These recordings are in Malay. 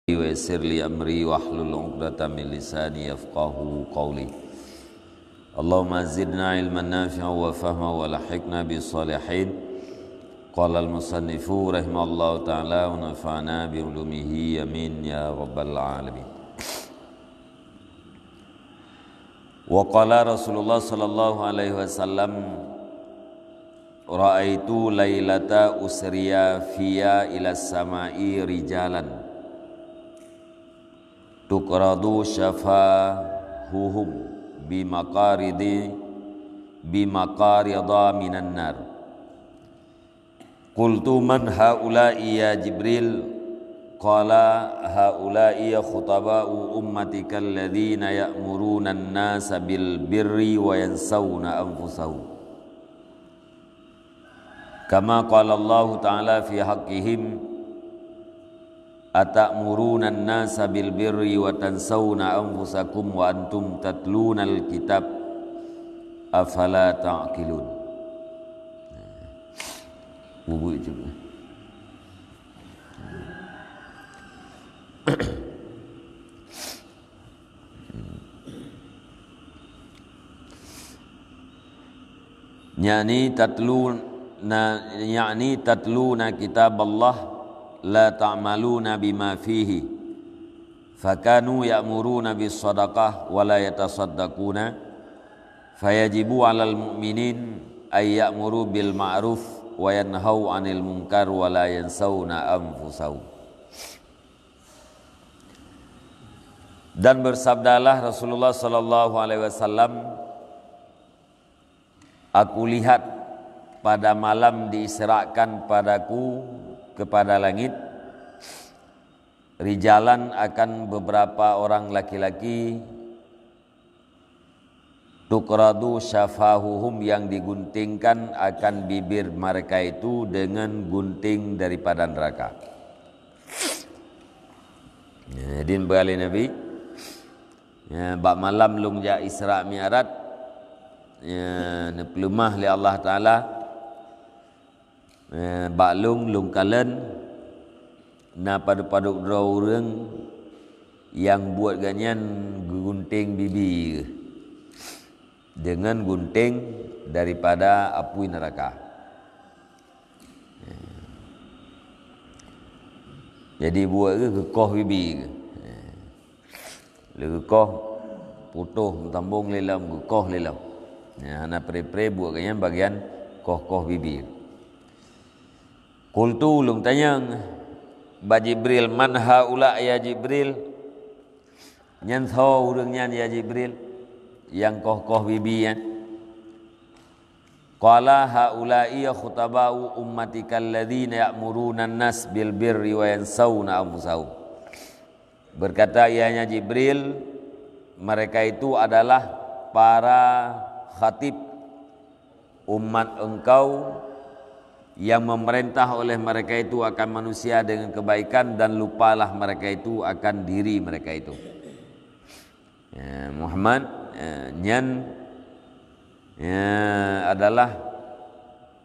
wa yassir li amri wahlul 'uqdatam min lisani yafqahu qawli. Allahumma zidna ilman nafi'an wa fahma wa lahiqna bis salihin. Qala al-musannifu rahimallahu ta'ala wa nafa'na bi ulumihi amin ya rabbal alamin. Wa qala Rasulullah sallallahu alaihi wasallam, ra'aitu lailata usriya fiya ila samai rijalan tuqradu syafahuhum bimakarida minan nar. Qultu man haula'i ya Jibril? Qala haula'i khutaba'u ummatika alladhina ya'muruna an-nasa bil birri wa yansawna anfusahum. Kama qala Allah ta'ala fi haqqihim, atamuruna an-nasa bil birri wa tansawna anfusakum wa antum tatluna al-kitab afala ta'qilun. Bubuk juga. Yani tatluna kitab Allah la ta'maluna bima fihi fakanu ya'muruna bis sadaqah wa la yatasaddaquna fayajibu 'alal mu'minin ay ya'muru bil ma'ruf wa yanhau 'anil munkar wa la yansawna anfusahum. Dan bersabdalah Rasulullah sallallahu alaihi wasallam, aku lihat pada malam diisrakan padaku kepada langit, rijalan akan beberapa orang laki-laki, tuqradu syafahuhum yang diguntingkan akan bibir mereka itu dengan gunting daripada neraka. Jadi berkali Nabi, bak malam lung ja Isra Mi'raj, nepelumah li Allah Ta'ala, baklung lung kalen na paduk-paduk draw urang yang buat ganyan gunting bibi dengan gunting daripada api neraka. Jadi buat ke kekoh bibi ke, le kekoh putuh tambung lelam kekoh lelam. Ana pre-pre buat ganyan bagian koh-koh bibi. Qultu ulung tanyang ba Jibril, man haula ya Jibril? Nyan tho urang nyan ya Jibril yang koh-koh bibi ya. Qala haula'i khutaba'u ummatika alladhina ya'muruna an-nas bil birri wa yansawna anfusahum. Berkata ianya Jibril, mereka itu adalah para khatib umat engkau yang memerintah oleh mereka itu akan manusia dengan kebaikan dan lupalah mereka itu akan diri mereka itu. Muhammad nyan adalah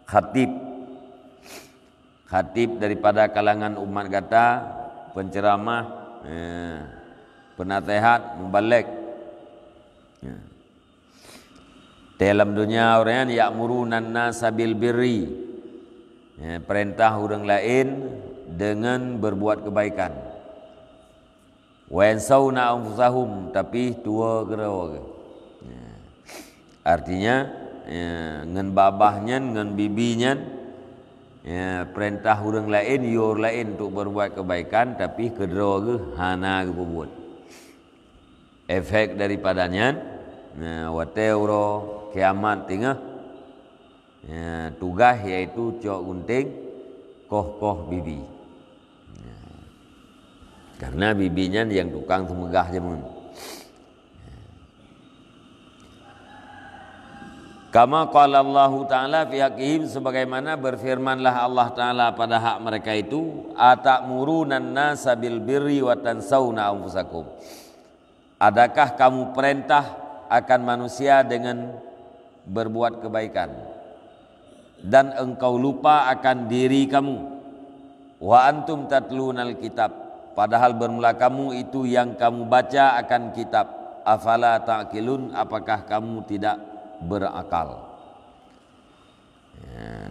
khatib daripada kalangan umat kata, penceramah, penasihat, mubalik. Dalam dunia orang yang ya'muruna an-nasa bil birri, perintah orang lain dengan berbuat kebaikan. Wa yansawna anfusahum, tapi tua kerawa. Artinya ngan babahnya ngan bibinya perintah orang lain yor lain untuk berbuat kebaikan, tapi kedera ke hana ke buat. Efek daripadanya wateuro kiamat tengah tugas iaitu cok gunting koh-koh bibi. Karena bibinya yang tukang semegah jemun. Kama qala Allah Ta'ala fi haqqihim, sebagaimana berfirmanlah Allah Ta'ala pada hak mereka itu, atamuruna an-nasa bil birri wa tansawna anfusakum. Adakah kamu perintah akan manusia dengan berbuat kebaikan dan engkau lupa akan diri kamu. Wa antum tatlunal kitab, padahal bermula kamu itu yang kamu baca akan kitab. Afala ta'qilun, apakah kamu tidak berakal?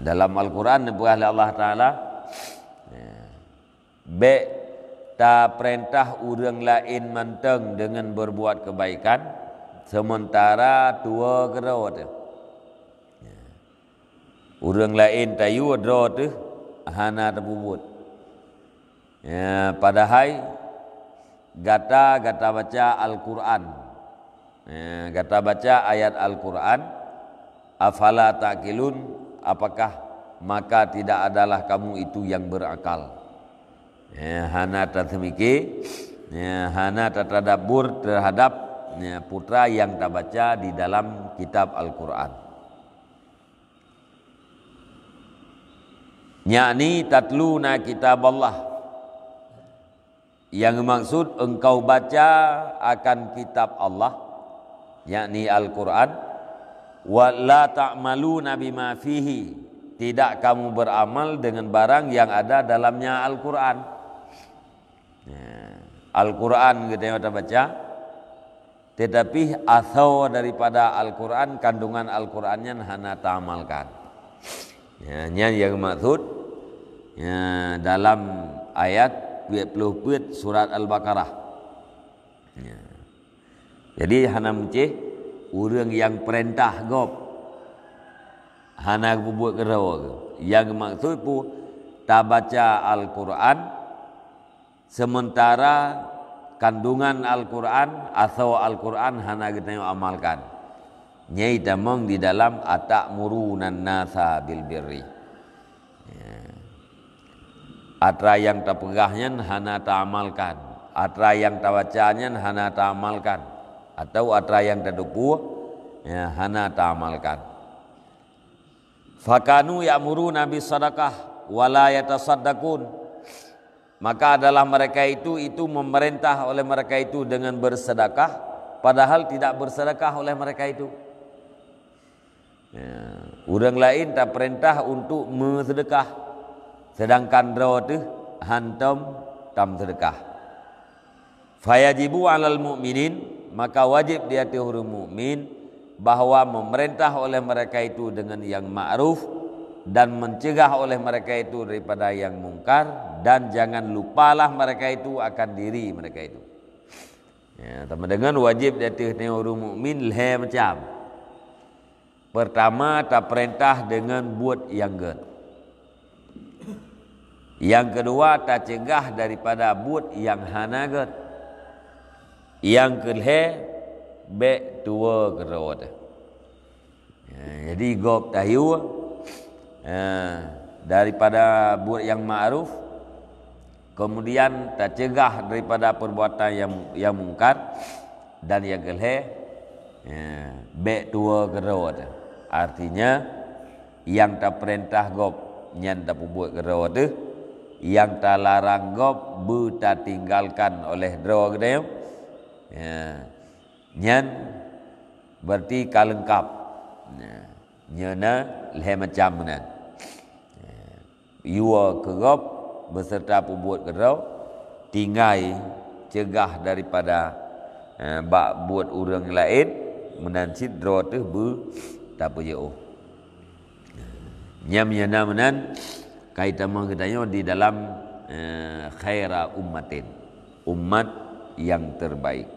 Dalam Al-Quran oleh Allah Ta'ala, be ta perintah urang lain manteng dengan berbuat kebaikan, sementara tua gerot. Urang lain tayu dro tu hana terbubut. Padahal gata baca Al-Quran, gata baca ayat Al-Quran, afala ta'qilun, apakah maka tidak adalah kamu itu yang berakal? Hana tatmiki, hana tatadabbur terhadap putra yang tak baca di dalam kitab Al-Quran. Yakni tatluna kitab Allah, yang maksud engkau baca akan kitab Allah, yakni Al-Quran. Wa la ta'maluna bima fihi, tidak kamu beramal dengan barang yang ada dalamnya Al-Quran. Al-Quran kita baca, tetapi asal daripada Al-Quran, kandungan Al-Qurannya hana ta'amalkan. Yang maksud dalam ayat 20 surat Al-Baqarah. Jadi hana mencih urang yang perintah gop hana buat kerau. Yang maksud pu tak baca Al-Quran, sementara kandungan Al-Quran atau Al-Quran hana kita amalkan. Nyai tamong di dalam atakmurunan nasa bil birri. Atra yang terpegahnya hana ta'amalkan, atra yang tawacanya hana ta'amalkan, atau atra yang terdupu hana ta'amalkan. Fakanu ya'muruna bis sadaqah wala yatasaddaqun, maka adalah mereka itu memerintah oleh mereka itu dengan bersedekah, padahal tidak bersedekah oleh mereka itu. Orang lain tak perintah untuk bersedekah, sedangkan draw tu hantam tam sedekah. Fayajibu 'alal mu'minin, maka wajib di atas orang mukmin bahawa memerintah oleh mereka itu dengan yang ma'ruf dan mencegah oleh mereka itu daripada yang mungkar, dan jangan lupalah mereka itu akan diri mereka itu. Sama dengan wajib di atas orang mukmin le macam. Pertama, tak perintah dengan buat yang ged. Yang kedua, tak cegah daripada buat yang hana ged. Yang kedua, be tua gerot. Jadi gop tahu daripada buat yang ma'ruf, kemudian tak cegah daripada perbuatan yang mungkar, dan yang kedua be tua gerot. Artinya yang tak perintah gop nyan tak buat gerot tu, yang tak larang gop bu tak tinggalkan oleh draw gedem, nyan berarti kalengkap. Nyana leh macam mana? Iwa kegop beserta buat gerau, tinggai cegah daripada buat orang lain menansit draw tu bu tak jauh. Nyam yana menan kaitan mengenai di dalam khaira ummatin, umat yang terbaik.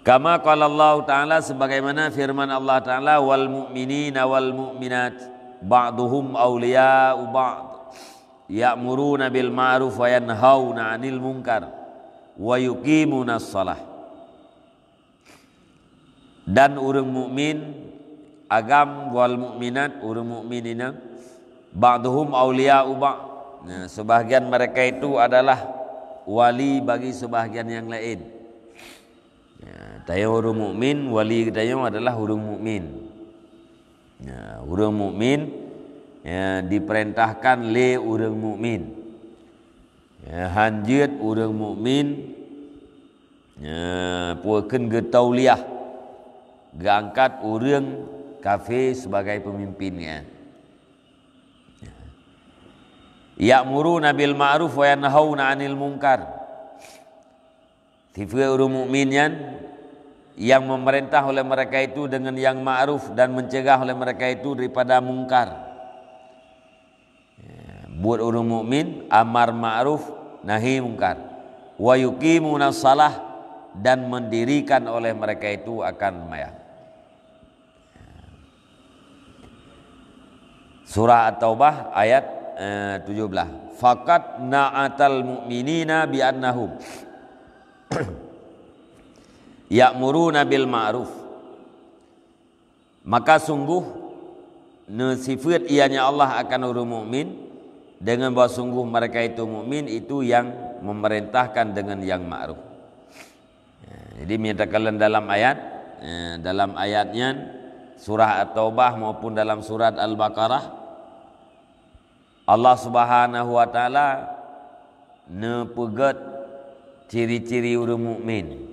Kama qala Allah Ta'ala, sebagaimana firman Allah Ta'ala, wal mu'minina wal mu'minat ba'duhum awliya'u ba'd ya'muruna bil ma'ruf wa yanhauna 'anil munkar wa yuqimuna shalah. Dan orang mukmin agam wal mukminat, orang mukminina ba'duhum awliya'u ba'd, sebahagian mereka itu adalah wali bagi sebahagian yang lain. Tayo orang mukmin, wali tayo adalah orang mukmin. Orang mukmin diperintahkan le orang mukmin. Hanjit orang mukmin puakeun ge tauliah, geangkat orang kafir sebagai pemimpinnya. Ya'muruna bil ma'ruf wa yanhauna 'anil munkar. Sifat orang mukmin yang memerintah oleh mereka itu dengan yang ma'ruf dan mencegah oleh mereka itu daripada mungkar. Buat orang mukmin amar ma'ruf nahi mungkar. Wa yuqimuna shalah dan mendirikan oleh mereka itu akan sembahyang. Surah At-Taubah ayat 17. Faqat na'atal mu'minina bi annahum ya'muruna bil ma'ruf. Maka sungguh sifat ianya Allah akan orang mukmin dengan bahwa sungguh mereka itu mukmin itu yang memerintahkan dengan yang ma'ruf. Jadi menyatakan dalam ayatnya surah At-Taubah maupun dalam surat Al-Baqarah, Allah Subhanahu wa taala nepegat ciri-ciri orang mukmin.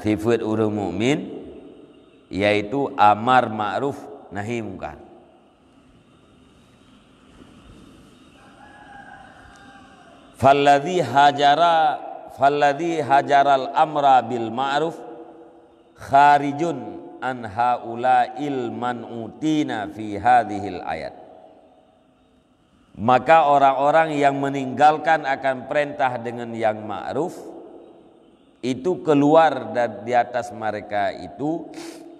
Sifat orang mukmin yaitu amar ma'ruf nahi munkar. Falladhi hajaral amra bil ma'ruf kharijun an haula'il man'utina fi hadhil ayat. Maka orang-orang yang meninggalkan akan perintah dengan yang ma'ruf itu keluar di atas mereka itu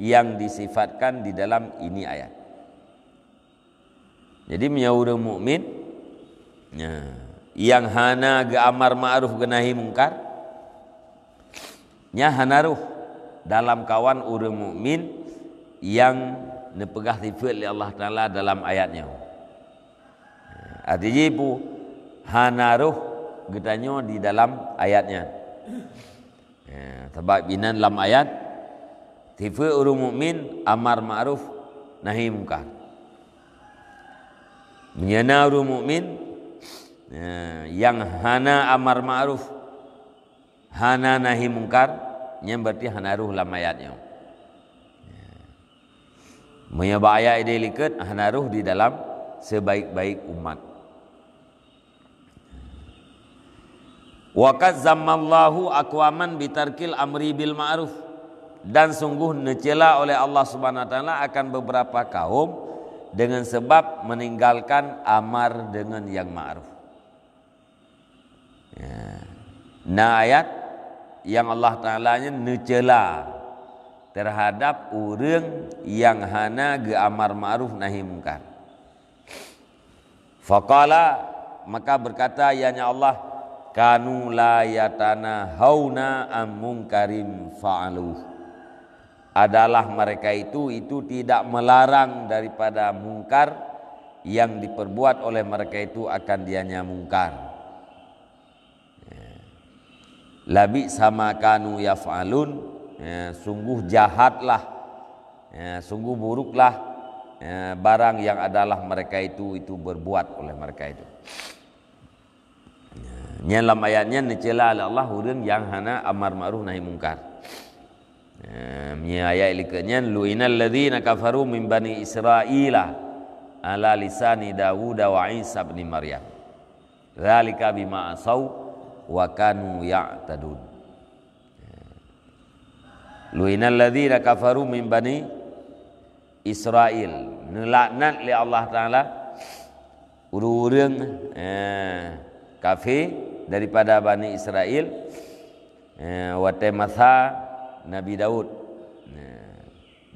yang disifatkan di dalam ini ayat. Jadi orang mukmin yang hana ge amar ma'ruf ge nahi mungkar nya hanaruh dalam kawan orang mukmin yang nepegah sifat oleh Allah Taala dalam ayatnya. Artinya ibu hanaruh getanya di dalam ayatnya. Sebab binan dalam ayat sifat orang mukmin amar ma'ruf nahi mungkar. Menyana orang mukmin yang hana amar ma'ruf hana nahi mungkar nya berarti hanaruh dalam ayatnya. Menyebab ayat ini likat hanaruh di dalam sebaik-baik umat. Wa kazzammallahu aqwaman bitarkil amri bil ma'ruf, dan sungguh necela oleh Allah Subhanahu wa taala akan beberapa kaum dengan sebab meninggalkan amar dengan yang ma'ruf. Nah ayat yang Allah Ta'ala-nya necela terhadap orang yang hana ge amar ma'ruf nahi mungkar. Faqala, maka berkata ianya Allah, kanu la yatana hauna am mungkarim fa'aluh. Adalah mereka itu tidak melarang daripada mungkar yang diperbuat oleh mereka itu akan dianya mungkar. Labi sama kanu yaf'alun, sungguh jahatlah, sungguh buruklah barang yang adalah mereka itu berbuat oleh mereka itu. Dalam ayatnya necela Allah orang yang hana amar ma'ruf nahi mungkar. Ayat likanya lu'inal ladzina kafaru min bani Israila ala lisani Dawud wa Isa bin Maryam. Dzalika bima asaw wa kanu ya'tadun. Lu'inal ladzina kafaru min bani Israil, nelaknat li Allah Taala urang kafir daripada Bani Israel wa tamatha Nabi Daud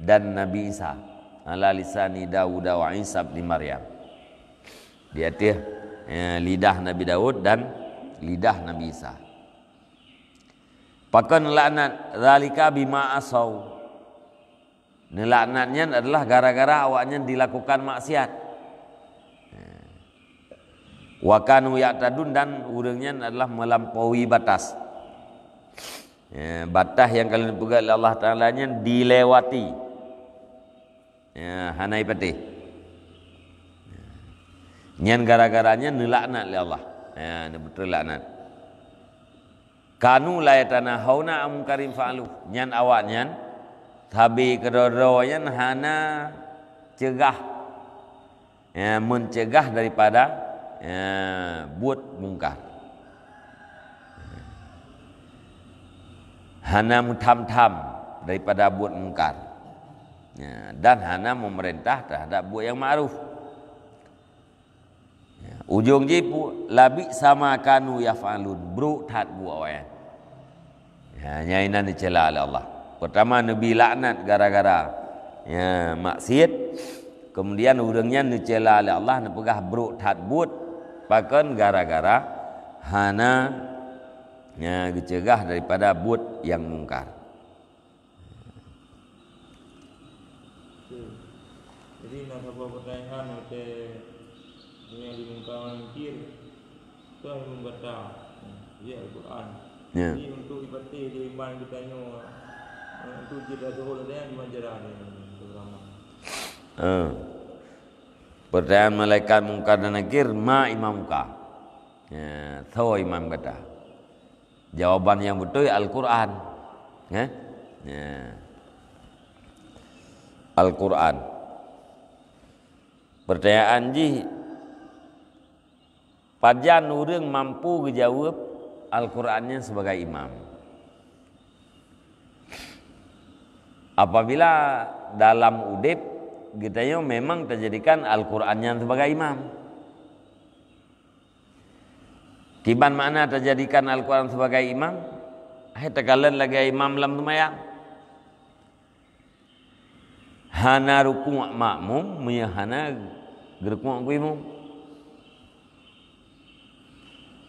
dan Nabi Isa ala lisani Dawud wa Isa bin Maryam. Di atas lidah Nabi Daud dan lidah Nabi Isa. Pakan laknat zalika bima asaw. Laknatnya adalah gara-gara awaknya dilakukan maksiat. Wa kanu ya'tadun, dan urangnya adalah melampaui batas. Batas yang kalian pegang oleh Allah Ta'ala nya dilewati. Hanai pati. Nyan gara-garanya nilaknat oleh Allah. Ini betul laknat. Kanu la yatanahawna am karim fa'alu. Nyan awaknya tabi kedodoyan hana cegah mencegah daripada buat mungkar. Hana mutam-tam daripada buat mungkar. Dan hana memerintah terhadap buat yang ma'ruf. Ujung jipu labi sama kanu yaf'alun, bro tat buat orang. Nyainan dicela oleh Allah. Pertama Nabi laknat gara-gara maksiat. Kemudian urangnya dicela oleh Allah nepegah bro tat buat pakan gara-gara hana dicegah daripada buat yang mungkar. Jadi nak apa pertanyaan yang dimungkar kir itu yang membaca Al-Quran. Jadi untuk ibadah di iman kita untuk jeda zuhur dia di manjara programa. Pertanyaan malaikat mungkar dan nakir ma imamuka. Tahu imam kata. Jawaban yang betul Al-Quran. Al-Quran. Pertanyaan ji pajan urang mampu dijawab Al-Qurannya sebagai imam. Apabila dalam udip kita memang terjadikan Al-Qurannya sebagai imam. Kiban makna terjadikan Al-Quran sebagai imam? Tekalan lagi imam lam tumayang. Hana ruku' makmum, hana gerku' imam.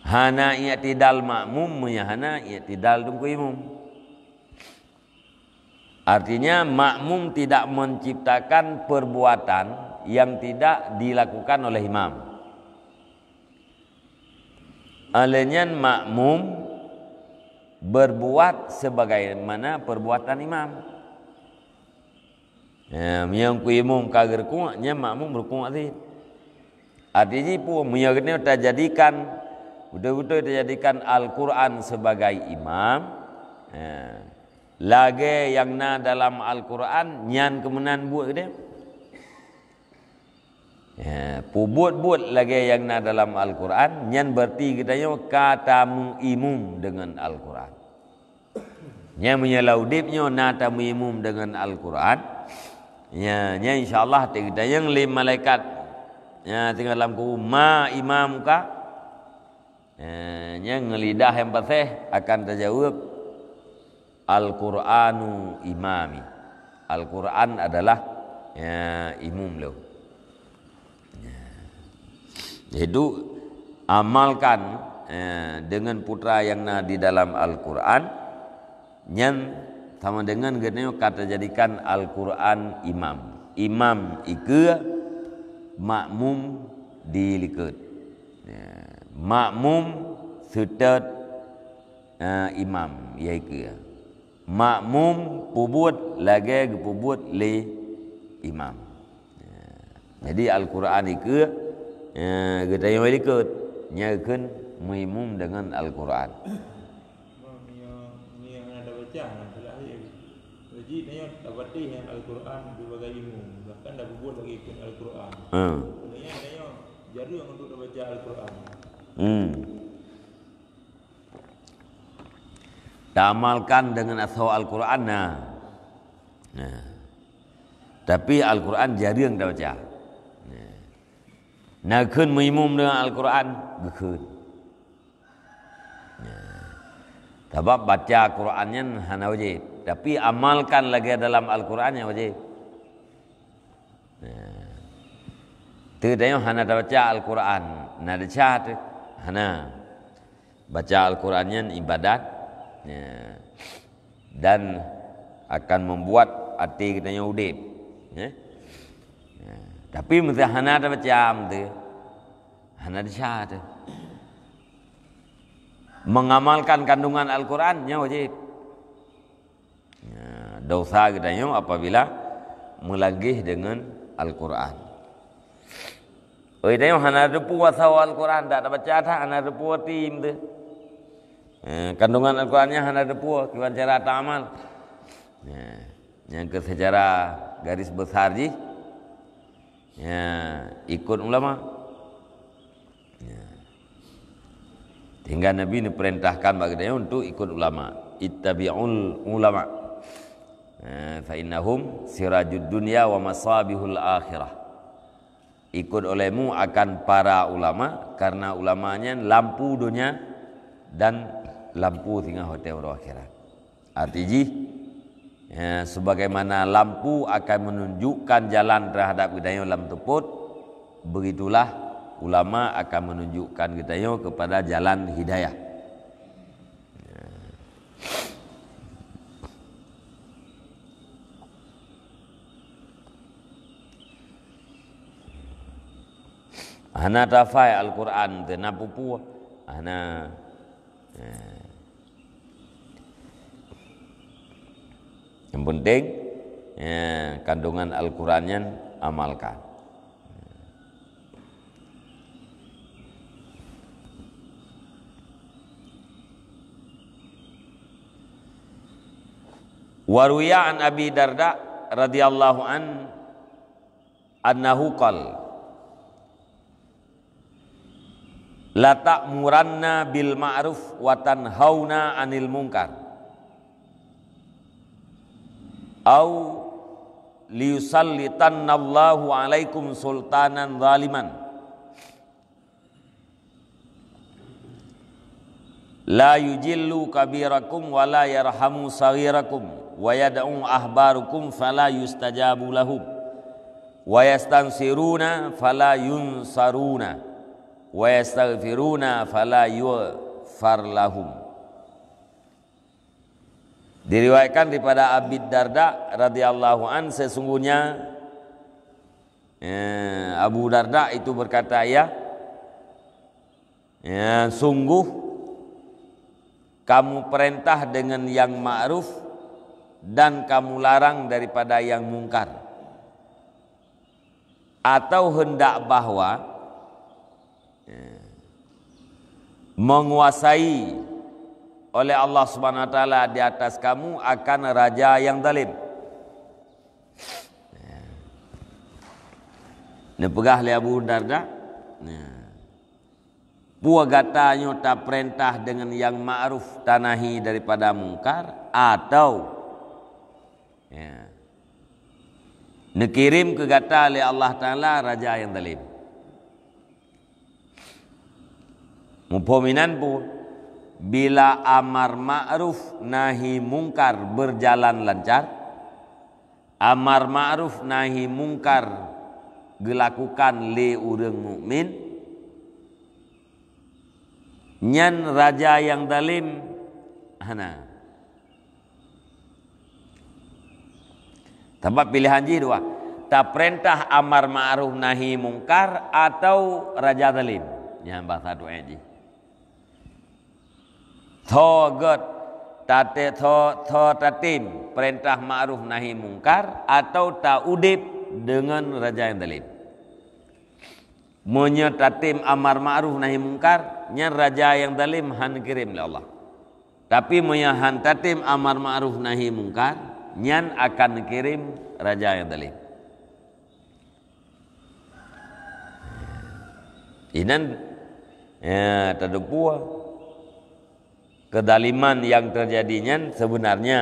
Hana i'tidal makmum, hana i'tidal dungku imam. Artinya makmum tidak menciptakan perbuatan yang tidak dilakukan oleh imam. Alanya makmum berbuat sebagaimana perbuatan imam. Yang ku imam kagir kuatnya makmum berkuat sih. Artinya pun meyakini terjadikan betul-betul terjadikan Al-Quran sebagai imam. Lagi yang na dalam Al-Quran nyan kemenan buat dia. Buat lagi yang na dalam Al-Quran nyan berarti kita kata mengimum dengan Al-Quran. Nyan menyelaudipnya nata mengimum dengan Al-Quran. Nya insyaallah kita yang lima malaikat tinggal dalam ku ma imamuka. Nya ngelidah yang pasih akan terjawab Al-Quranu imami. Al-Quran adalah imam lo. Jadi amalkan dengan putra yang di dalam Al-Quran yang sama dengan geneo kata jadikan Al-Quran imam. Imam ike makmum dilikut. Makmum sutet imam ya ike. Makmum pubut lagi pubut le imam. Jadi Al-Quran ike kita yang dilikut nyakeun muimum dengan Al-Quran. Jadi dia dapat yang Al-Quran sebagai imam, bahkan dah buat lagi pun Al-Quran. Sebenarnya dia jarang untuk baca Al-Quran. Amalkan dengan asal Al-Quran tapi Al-Quran jarang dah baca. Nakun muimum dengan Al-Quran gekun. Sebab baca Qurannya hana wajib, tapi amalkan lagi dalam Al-Qurannya wajib. Tidak hana baca Al-Quran, nada cat hana baca Al-Qurannya ibadat dan akan membuat hati kita udip. Tapi mesti hana baca tu, hana cat. Mengamalkan kandungan Al-Qurannya wajib. Dosa kita apabila melagih dengan Al-Quran. Kita hana depu asal Al-Quran tak baca dah hana depu tim tu. Kandungan Al-Qurannya hana depu kiwan cara amal. Yang ke secara garis besar ji ikut ulama. Hingga Nabi ini perintahkan bagi dia untuk ikut ulama. Ittabi'ul ulama. Fa innahum sirajud dunya wa masabihul akhirah. Ikut olehmu akan para ulama karena ulamanya lampu dunia dan lampu tinggal hotel akhirat. Artinya sebagaimana lampu akan menunjukkan jalan terhadap kita dalam teput, begitulah ulama akan menunjukkan kita kepada jalan hidayah. Ana tafai Al-Quran te napupu ana yang penting kandungan Al-Qurannya amalkan. Waruya an Abi Darda radhiyallahu annahu qala la ta'muranna bil ma'ruf wa tanhauna 'anil munkar au liyusallitannallahu 'alaikum sultanan zaliman la yujillu kabirakum wa la yarhamu saghirakum wa yad'u ahbarukum fala yustajabu lahum wa yastansiruna fala yunsaruna wa yastaghfiruna fala yughfar lahum. Diriwayatkan daripada Abi Darda radhiyallahu an, sesungguhnya Abu Darda itu berkata, sungguh kamu perintah dengan yang ma'ruf dan kamu larang daripada yang mungkar, atau hendak bahwa menguasai oleh Allah Subhanahu wa taala di atas kamu akan raja yang zalim. Ni pegah le Abu Darda. Puak gatanya tak perintah dengan yang ma'ruf tanahi daripada mungkar, atau dikirim ke gata oleh Allah Ta'ala raja yang zalim. Mupominan pun bila amar ma'ruf nahi mungkar berjalan lancar, amar ma'ruf nahi mungkar dilakukan le urang mukmin, nyan raja yang zalim tempat pilihan ji dua, tak perintah amar ma'ruf nahi mungkar atau raja zalim. Yang bahasa doa ji thogot tate tatim perintah ma'ruf nahi mungkar atau tak udip dengan raja yang zalim. Menyatatim amar ma'ruf nahi mungkar nyan raja yang zalim han kirim oleh Allah. Tapi menyahan tatim amar ma'ruf nahi mungkar nyan akan kirim raja yang zalim. Inan terdepua kedaliman yang terjadinya sebenarnya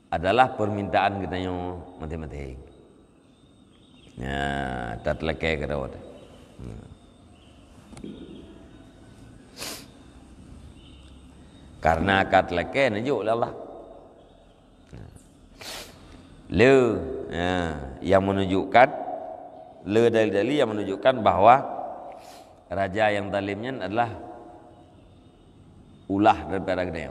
adalah permintaan kita yang mati-mati. Tak lekai ke rawat. Karena kat lekai najuk oleh Allah. Yang menunjukkan dalil-dalil yang menunjukkan bahwa raja yang zalimnya adalah ulah daripada kedai.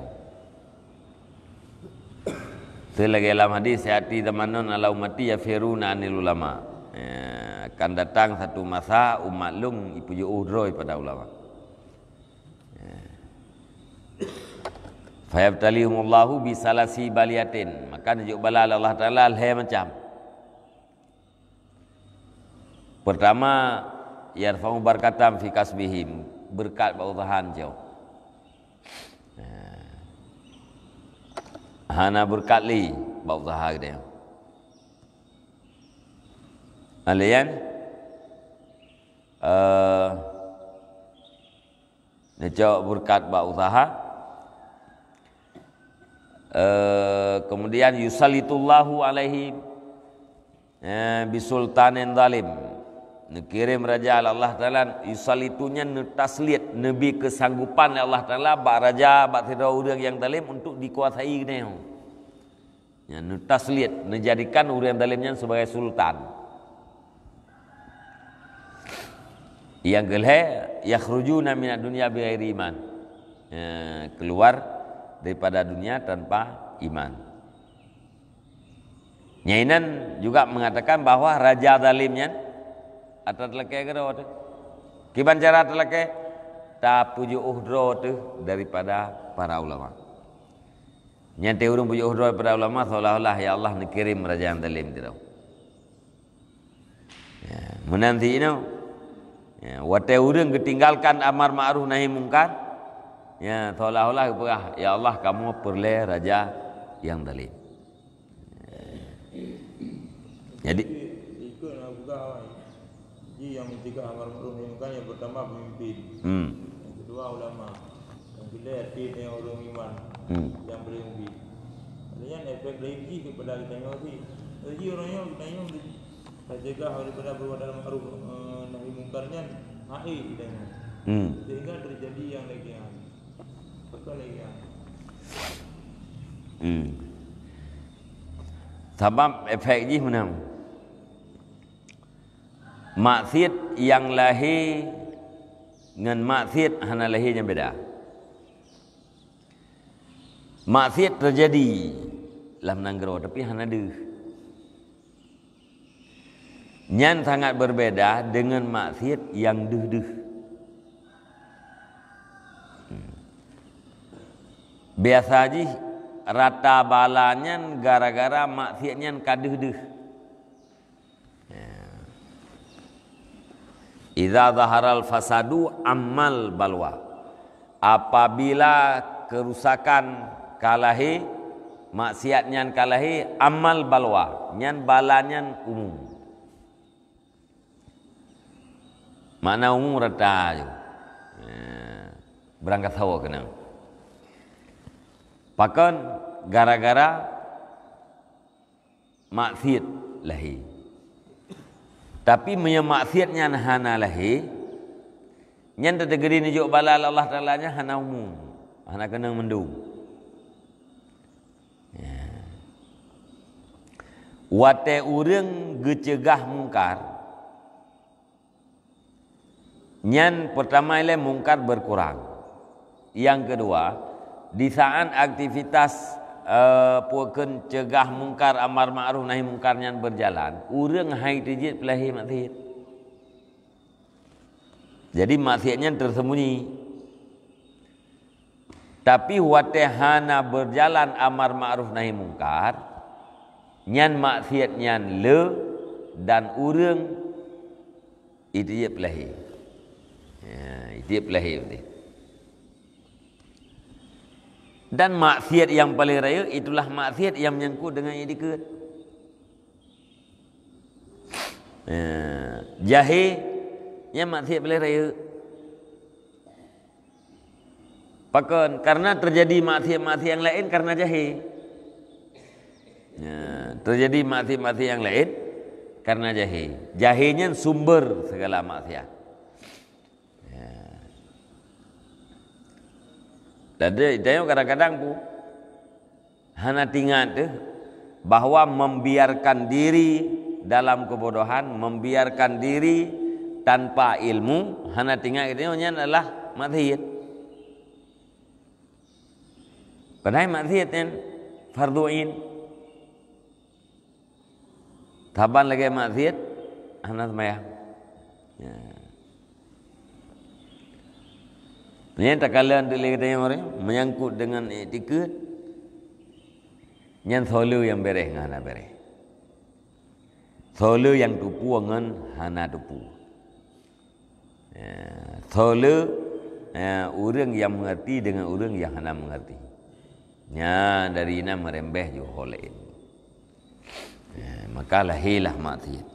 Selagi dalam hadis hati teman-teman ala umati yafiruna anil ulama. Akan datang satu masa umat lung ipuju udroi pada ulama. Fayabtalihumullahu bisalasi baliatin. Maka najuk bala Allah Ta'ala alhai macam. Pertama, yarfa'u barkatam fi kasbihim. Berkat berusahaan jauh. Hana berkat li berusaha dia. Alian necok berkat ba usaha. Kemudian yusallitullahu alaihi bisultanin zalim. Kirim raja Allah Taala yusalitunya taslit nabi kesanggupan Allah Taala ba raja ba tidak urang yang zalim untuk dikuasai gneu. Ya taslit menjadikan urang zalimnya sebagai sultan. Yang kelhe yakhrujuna minad dunya bighairi iman. Keluar daripada dunia tanpa iman. Nyainan juga mengatakan bahwa raja zalimnya atau telake kero tu. Kiban cara telake ta puju uhdro tu daripada para ulama. Nyate urang puju uhdro daripada ulama seolah-olah ya Allah nak kirim raja yang zalim tu. Ya, menanti ini ya, wate urang ketinggalkan amar ma'ruf nahi mungkar. Ya, seolah-olah ya Allah kamu perle raja yang zalim. Jadi yang ketiga amar ma'ruf nahi mungkar, yang pertama pemimpin, yang kedua ulama, yang ketiga yang orang iman, yang berilmu. Artinya efek lagi kepada kita ni, jadi orangnya kita ni terjaga daripada perbuatan ma'ruf nahi mungkarnya, hai kita ni, sehingga terjadi yang lagian, betul lagian. Sebab efek ni mana? Maksiat yang lahir dengan maksiat hana lahirnya beda. Maksiat terjadi dalam nanggro tapi hana deh. Nyan sangat berbeda dengan maksiat yang deh. Biasa aja rata balanya gara-gara maksiatnya kadeh-deh. Idza zaharal fasadu ammal balwa. Apabila kerusakan kalahi, maksiat nyan kalahi, amal balwa, nyan balanyan umum. Mana umum rata je. Berangkat hawa kena. Pakan gara-gara maksiat lahi. Tapi maksiatnya hana lahi, nyan tergeri nijuk balal Allah Taala nya hana umum, hana kena mendu. Ya. Wate urang gecegah mungkar, nyan pertama ile mungkar berkurang. Yang kedua, di saat aktivitas puakeun cegah mungkar amar ma'ruf nahi mungkar nyan berjalan, urang hai tejit pelahi maksiat. Jadi maksiatnya tersembunyi. Tapi wate hana berjalan amar ma'ruf nahi mungkar, nyan maksiat nyan le dan urang itu je pelahi. Ya, itu je pelahi betul. Dan maksiat yang paling raya itulah maksiat yang menyangkut dengan yang dikut. Jahil yang maksiat paling raya. Pakon karena terjadi maksiat-maksiat yang lain karena jahil. Terjadi maksiat-maksiat yang lain karena jahil. Jahilnya sumber segala maksiat. Dan tengok kadang-kadang pun hana tinggal tu bahawa membiarkan diri dalam kebodohan, membiarkan diri tanpa ilmu, hana tinggal itu adalah maksiat. Padahal maksiat yang fardu'in. Taban lagi maksiat hana sembahyang. Ya. Ini tak kalian boleh kata yang orang menyangkut dengan etiket, yang solo yang bereh dengan hana bereh, solo yang tupu dengan hana tupu, solo orang yang mengerti dengan orang yang hana mengerti, nya dari ina merembeh jo oleh, maka lahirlah maksiat.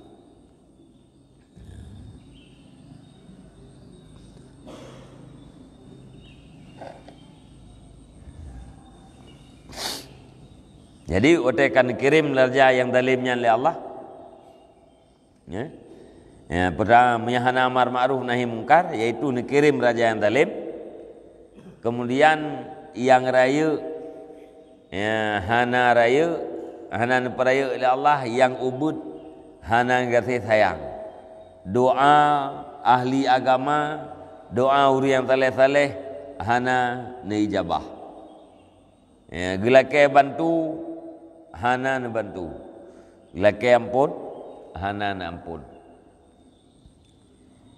Jadi ote kan kirim raja yang dalimnya oleh Allah. Ya. Ya, pertama menyahana amar ma'ruf nahi mungkar, yaitu kirim raja yang dalim. Kemudian yang raya, ya, hana raya, hana peraya oleh Allah, yang ubud, hana kasih sayang. Doa ahli agama, doa uri yang saleh-saleh, hana neijabah. Ya, gelake bantu, hana bantu. Gelake ampun, hana ampun.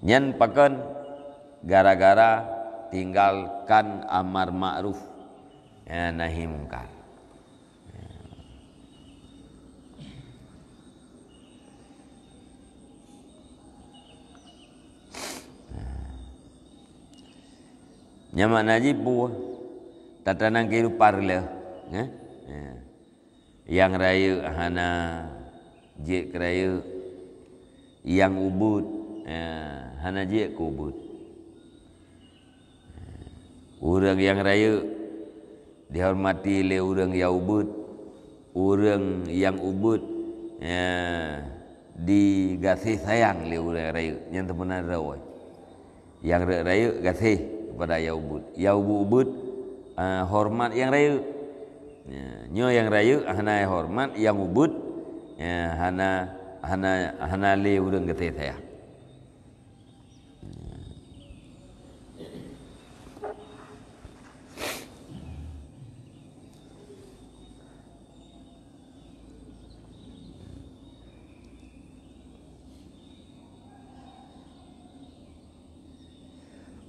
Nyan pakan gara-gara tinggalkan amar ma'ruf, ya, nahi mungkar. Nyamak najib buah tatanang kehidupan le, ya? Yang raya hana jek raya, yang ubud hana jek kubud. Orang yang raya dihormati oleh orang yang ubud, orang yang ubud digasih sayang oleh orang raya. Yang temenan rawai, yang raya kasih kepada yang ubud. Yang ubud hormat yang raya. Nyo yang raya hana hormat, yang ubud hana le urang kasih sayang.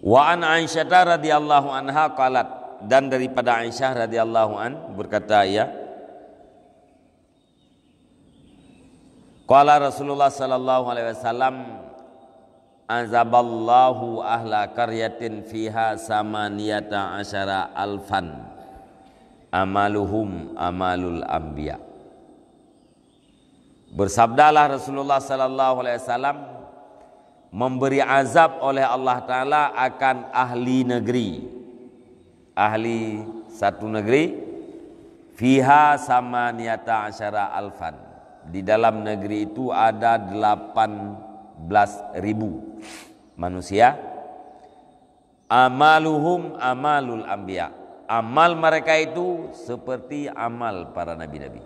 Wa an Aisyah radhiyallahu anha qalat, dan daripada Aisyah radhiyallahu an berkata ia, qala Rasulullah sallallahu alaihi wasallam, azaballahu ahla qaryatin fiha samaniyata asyara alfan amaluhum amalul anbiya. Bersabdalah Rasulullah sallallahu alaihi wasallam, memberi azab oleh Allah Ta'ala akan ahli negeri, ahli satu negeri, fiha samaniyata asyara alfan, di dalam negeri itu ada 18.000 manusia, amaluhum amalul anbiya, amal mereka itu seperti amal para nabi-nabi.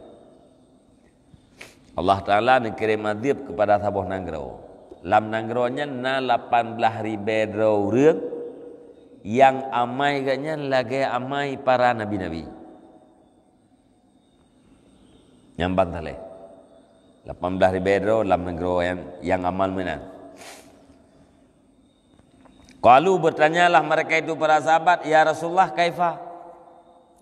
Allah Ta'ala mengirim azab kepada Sabah Nanggro. Lam nanggronya na 18.000 orang yang amai gaknya lagi amai para nabi-nabi. Nyambang tale. 18.000 orang lam nanggro yang amal menan. Qalu, bertanyalah mereka itu para sahabat, ya Rasulullah kaifa?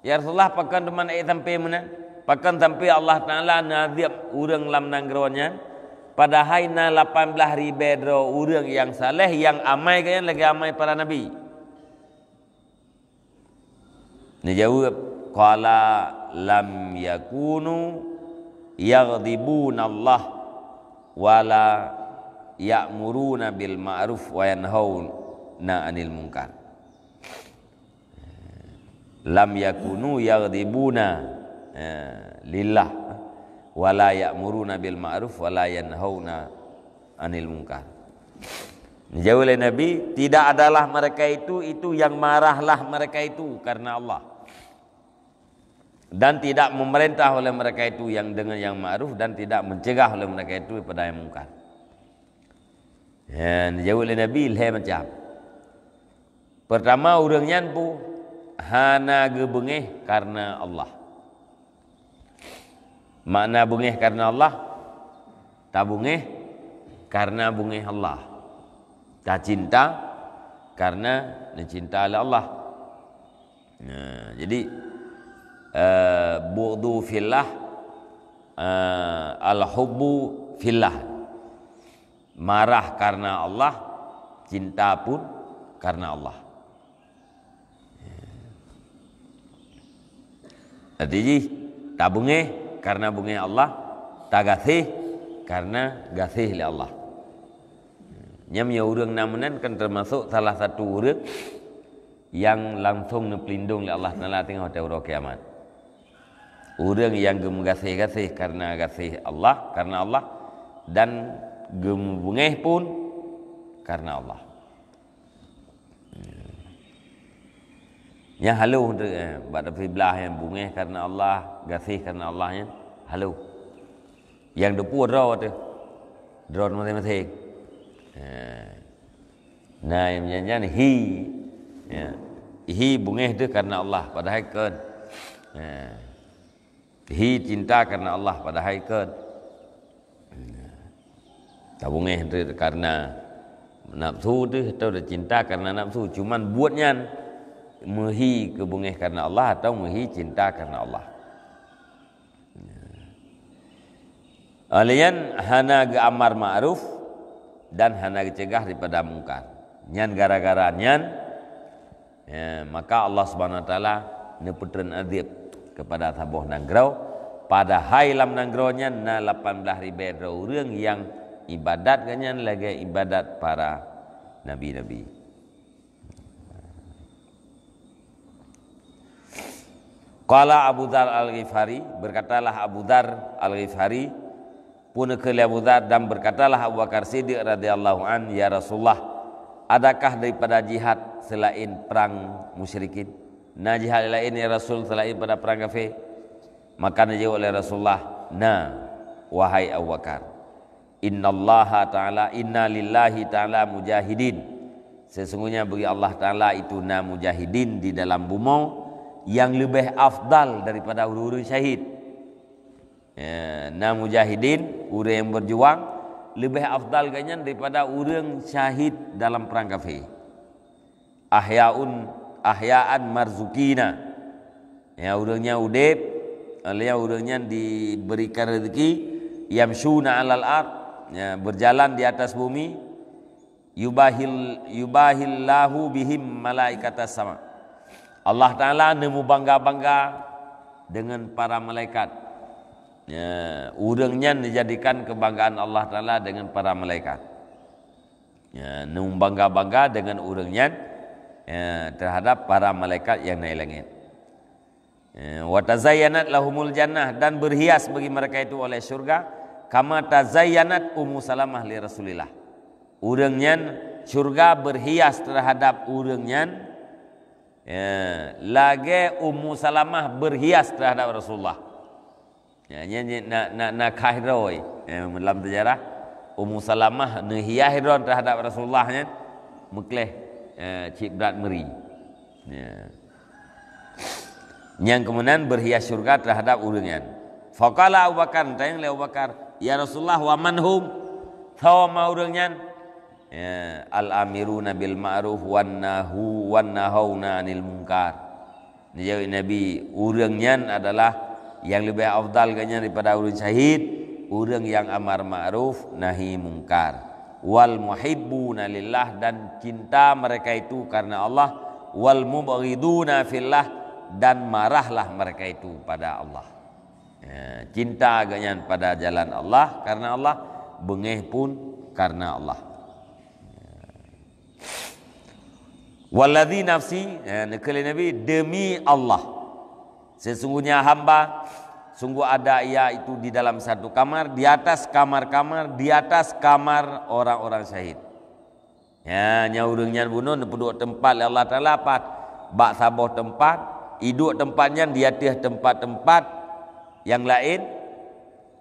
Ya Rasulullah pakan teman sampai menan? Pakan sampai Allah Ta'ala nazib urang lam nanggronya. Padahal na 18.000 orang yang saleh, yang amai kan lagi amai para nabi. Ni jawab, qala lam yakunu yaghdibuna Allah wala ya'muruna bil ma'ruf wa yanhauna 'anil munkar. Lam yakunu yaghdibuna lillah wala ya'muruna bil ma'ruf wala yanhauna 'anil munkar. Dijawab oleh Nabi, tidak adalah mereka itu yang marahlah mereka itu karena Allah, dan tidak memerintah oleh mereka itu yang dengan yang ma'ruf, dan tidak mencegah oleh mereka itu pada yang munkar. Dan dijawab oleh Nabi macam pertama, orangnya pun hana gebengeh karena Allah. Makna bungeh karena Allah, tak bungeh karena bungeh Allah, tak cinta karena cinta oleh Allah. Nah, jadi bughdu fillah, al-hubbu fillah, marah karena Allah, cinta pun karena Allah. Jadi tak bungeh karena bunga Allah, tak gasih karena gasih oleh Allah. Nyamnya orang namunan kan termasuk salah satu orang yang langsung pelindung oleh Allah Taala tengah hari kiamat. Orang yang gemegasih-gasih karena kasih Allah, karena Allah, dan gemungeh pun karena Allah. Yang halu tu pada belah yang bungeh karena Allah, gasih karena Allah nya halu. Yang depu draw tu. Draw masing-masing. Nah, yang jangan hi. Ya. Hi bungeh tu karena Allah padahal kan. Hi cinta karena Allah padahal kan. Tak bungeh tu karena nafsu tu atau cinta karena nafsu, cuman buatnya mehi kebungeh karena Allah atau mehi cinta karena Allah. Alian hana ge amar ma'ruf dan hana ge cegah daripada mungkar. Nyan gara-gara nyan maka Allah Subhanahu wa taala neputreun adib kepada saboh nanggrau pada hailam nanggraunya na 18.000 urang yang ibadat ganyan lagi ibadat para nabi-nabi. Qala Abu Dzar Al-Ghifari, berkatalah Abu Dzar Al-Ghifari, punekele Abu Dzar dan berkatalah Abu Bakar Siddiq radhiyallahu an, ya Rasulullah, adakah daripada jihad selain perang musyrikin? Nah, jihad lain ya Rasul selain pada perang kafir? Maka dijawab oleh Rasulullah, nah wahai Abu Bakar, innallaha ta'ala, inna lillahi ta'ala mujahidin, sesungguhnya bagi Allah Ta'ala itu na mujahidin di dalam bumi yang lebih afdal daripada urus syahid. Na mujahidin, orang yang berjuang lebih afdal ganyan daripada orang syahid dalam perang kafir. Ahya'an marzukina, ya orangnya udip, alias orangnya diberikan rezeki, yamshuna 'alal ard, ya, berjalan di atas bumi, yubahillahu bihim malaikatas sama. Allah Ta'ala nemu bangga-bangga dengan para malaikat. Ya, urangnya dijadikan kebanggaan Allah Ta'ala dengan para malaikat. Ya, nemu bangga-bangga dengan urangnya terhadap para malaikat yang naik langit. Wa tazayyanat lahumul jannah, dan berhias bagi mereka itu oleh syurga, kama tazayyanat Ummu Salamah li Rasulillah. Urangnya syurga berhias terhadap urangnya. Ya, lagi Ummu Salamah berhias terhadap Rasulullah. Ya, nak kahroi dalam sejarah Ummu Salamah nehiahron terhadap Rasulullah nya mekleh cik berat meri. Ya. Yang kemudian berhias syurga terhadap urangnya. Faqala Abu Bakar, tanya oleh Abu Bakar, ya Rasulullah wa manhum? Sama urangnya? Ya, al-amiruna bil ma'ruf wan nahuna 'anil munkar. Dijawab Nabi, urangnya adalah yang lebih afdal ganyan daripada urang syahid, urang yang amar ma'ruf nahi munkar. Wal muhibbuna lillah, dan cinta mereka itu karena Allah. Wal mubghiduna fillah, dan marahlah mereka itu pada Allah. Ya, cinta ganyan pada jalan Allah karena Allah, bengeh pun karena Allah. Walladzi nafsi, nekali Nabi, demi Allah, sesungguhnya hamba, sungguh ada ia itu di dalam satu kamar, di atas kamar-kamar, di atas kamar orang-orang syahid. Ya, nyaurungnya bunuh nepeduk tempat Allah Ta'ala pat, bak saboh tempat, iduk tempatnya di atas tempat-tempat yang lain,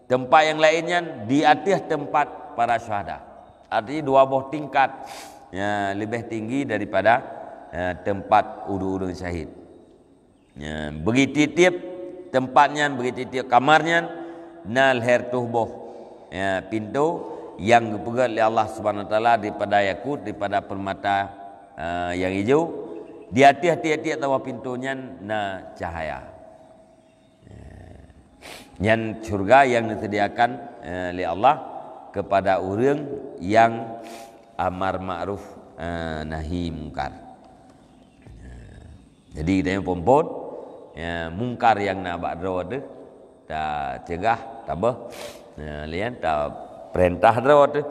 tempat yang lainnya di atas tempat para syuhada. Artinya dua buah tingkat, ya, lebih tinggi daripada tempat urung syahid. Ya, begitu tiap tempatnya, begitu tiap kamarnya, nal her tuhboh, ya, pintu yang dipegang oleh Allah Subhanahu wa taala daripada yakut, daripada permata yang hijau, di atas tiap-tiap tawa pintunya na cahaya. Yang syurga yang disediakan oleh Allah kepada orang yang amar ma'ruf nahi mungkar. Jadi kita pompon, ya, mungkar yang nak bakro tu, tak cegah, tak apa, lian tak perintah tu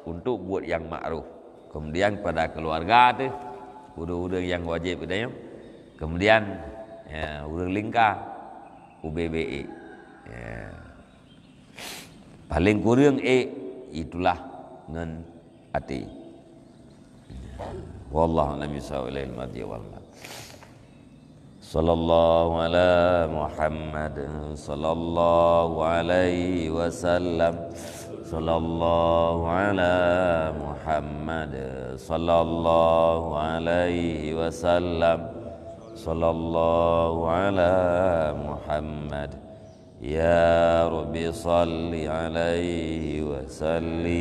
untuk buat yang ma'ruf. Kemudian pada keluarga tu, urang yang wajib kita. Kemudian urang lingkar, UBBE. Ya. Paling kurang itulah ngan ati. Wallahu a'lam bishawab. Sallallahu ala Muhammad sallallahu alaihi wasallam. Sallallahu ala Muhammad sallallahu alaihi wasallam. Sallallahu ala Muhammad. Ya Rabbi salli alaihi wa sallim.